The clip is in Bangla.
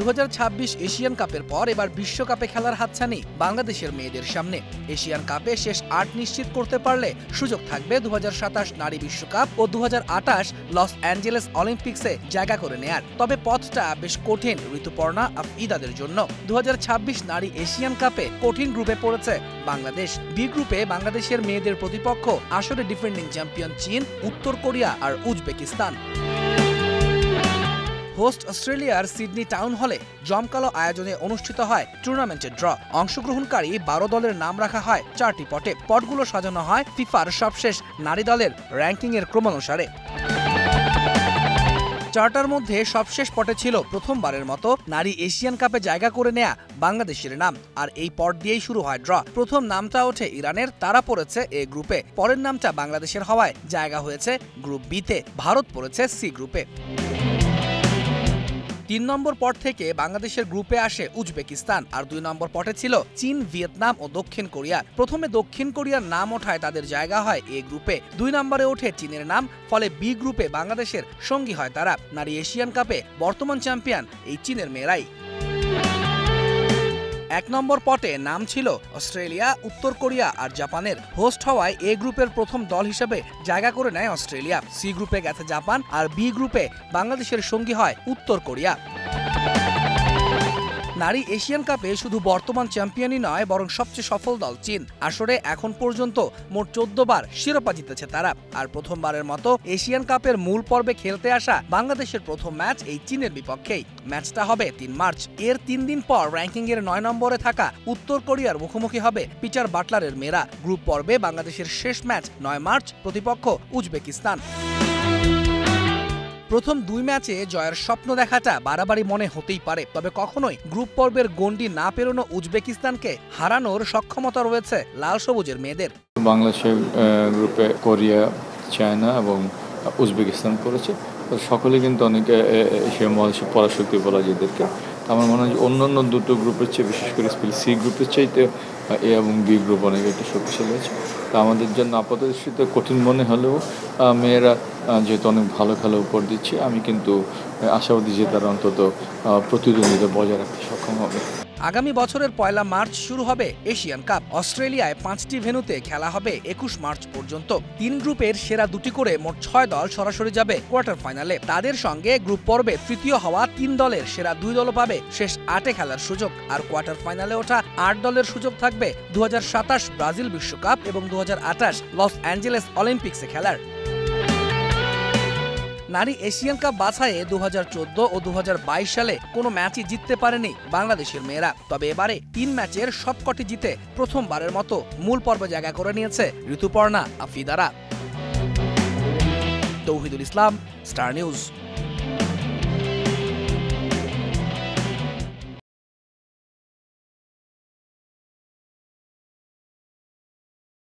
2026 এশিয়ান কাপের পর এবার বিশ্বকাপে খেলার হাতছানি বাংলাদেশের মেয়েদের সামনে। এশিয়ান কাপে শেষ 8 নিশ্চিত করতে পারলে সুযোগ থাকবে 2027 নারী বিশ্বকাপ ও 2028 লস অ্যাঞ্জেলেস অলিম্পিক্সে জায়গা করে নেয়ার। তবে পথটা বেশ কঠিন ঋতুপর্ণা আফিদাদের জন্য। 2026 নারী এশিয়ান কাপে কঠিন গ্রুপে পড়েছে বাংলাদেশ। বি গ্রুপে বাংলাদেশের মেয়েদের প্রতিপক্ষ আসরে ডিফেন্ডিং চ্যাম্পিয়ন চীন, উত্তর কোরিয়া আর উজবেকিস্তান। হোস্ট অস্ট্রেলিয়ার সিডনি টাউন হলে জমকালো আয়োজনে অনুষ্ঠিত হয় টুর্নামেন্টের ড্র। অংশগ্রহণকারী 12 দলের নাম রাখা হয় 4টি পটে। পটগুলো সাজানো হয় ফিফার সবশেষ নারী দলের র্যাঙ্কিংয়ের ক্রমানুসারে। চারটার মধ্যে সবশেষ পটে ছিল প্রথমবারের মতো নারী এশিয়ান কাপে জায়গা করে নেয়া বাংলাদেশের নাম। আর এই পট দিয়েই শুরু হয় ড্র। প্রথম নামটা ওঠে ইরানের, তারা পড়েছে এ গ্রুপে। পরের নামটা বাংলাদেশের হওয়ায় জায়গা হয়েছে গ্রুপ বিতে। ভারত পড়েছে সি গ্রুপে। 3 নম্বর পট থেকে বাংলাদেশের গ্রুপে আসে উজবেকিস্তান, আর 2 নম্বর পটে ছিল চীন, ভিয়েতনাম ও দক্ষিণ কোরিয়া। প্রথমে দক্ষিণ কোরিয়ার নাম ওঠায় তাদের জায়গা হয় এ গ্রুপে। 2 নম্বরে ওঠে চীনের নাম, ফলে বি গ্রুপে বাংলাদেশের সঙ্গী হয় তারা। নারী এশিয়ান কাপে বর্তমান চ্যাম্পিয়ন এই চীনের মেয়েরাই। 1 নম্বর পটে নাম ছিল অস্ট্রেলিয়া, উত্তর কোরিয়া আর জাপানের। হোস্ট হওয়ায় এ গ্রুপের প্রথম দল হিসেবে জায়গা করে নেয় অস্ট্রেলিয়া। সি গ্রুপে গেছে জাপান, আর বি গ্রুপে বাংলাদেশের সঙ্গী হয় উত্তর কোরিয়া। নারী এশিয়ান কাপে শুধু বর্তমান চ্যাম্পিয়নই নয়, বরং সবচেয়ে সফল দল চীন। আসরে এখন পর্যন্ত মোট 14 বার শিরোপা জিতেছে তারা। আর প্রথমবারের মতো এশিয়ান কাপের মূল পর্বে খেলতে আসা বাংলাদেশের প্রথম ম্যাচ এই চীনের বিপক্ষেই। ম্যাচটা হবে 3 মার্চ। এর 3 দিন পর র্যাঙ্কিংয়ের 9 নম্বরে থাকা উত্তর কোরিয়ার মুখোমুখি হবে পিটার বাটলারের মেয়েরা। গ্রুপ পর্বে বাংলাদেশের শেষ ম্যাচ 9 মার্চ, প্রতিপক্ষ উজবেকিস্তান। প্রথম 2 ম্যাচে জয়ের স্বপ্ন দেখাটা বাড়াবাড়ি মনে হতেই পারে, তবে কখনোই গ্রুপ পর্বের গণ্ডি না পেরোনো উজবেকিস্তানকে হারানোর সক্ষমতা রয়েছে লাল সবুজের মেয়েদের। বাংলাদেশের গ্রুপে কোরিয়া, চায়না এবং উজবেকিস্তান করেছে। সকলে কিন্তু অনেকে এশিয়া মহাদেশের পরাশক্তি বলা যায় এদেরকে। আমার মনে হয় যে অন্যান্য দুটো গ্রুপের চেয়ে, বিশেষ করে সি গ্রুপের চাইতে এ এবং বি গ্রুপ অনেক একটা শক্তিশালী আছে। তা আমাদের জন্য আপাতদৃষ্টিতে কঠিন মনে হলেও মেয়েরা যেহেতু অনেক ভালো খেলা উপর দিচ্ছে, আমি কিন্তু আশাবাদী যে তারা অন্তত প্রতিদ্বন্দ্বিতা বজায় রাখতে সক্ষম হবে। আগামী বছরের 1 মার্চ শুরু হবে এশিয়ান কাপ। অস্ট্রেলিয়ায় 5টি ভেন্যুতে খেলা হবে 21 মার্চ পর্যন্ত। 3 গ্রুপের সেরা 2টি করে মোট 6 দল সরাসরি যাবে কোয়ার্টার ফাইনালে। তাদের সঙ্গে গ্রুপ পর্বে তৃতীয় হওয়া 3 দলের সেরা 2 দলও পাবে শেষ 8-এ খেলার সুযোগ। আর কোয়ার্টার ফাইনালে ওঠা 8 দলের সুযোগ থাকবে 2027 ব্রাজিল বিশ্বকাপ এবং 2028 লস অ্যাঞ্জেলেস অলিম্পিক্সে খেলার। নারী এশিয়ান কাপ বাছাইয়ে 2014 ও 2022 সালে কোনো ম্যাচই জিততে পারেনি বাংলাদেশের মেয়েরা। তবে এবারে 3 ম্যাচের সবকটি জিতে প্রথমবারের মতো মূল পর্বে জায়গা করে নিয়েছে ঋতুপর্ণা আফিদারা। তৌহিদুল ইসলাম, স্টার নিউজ।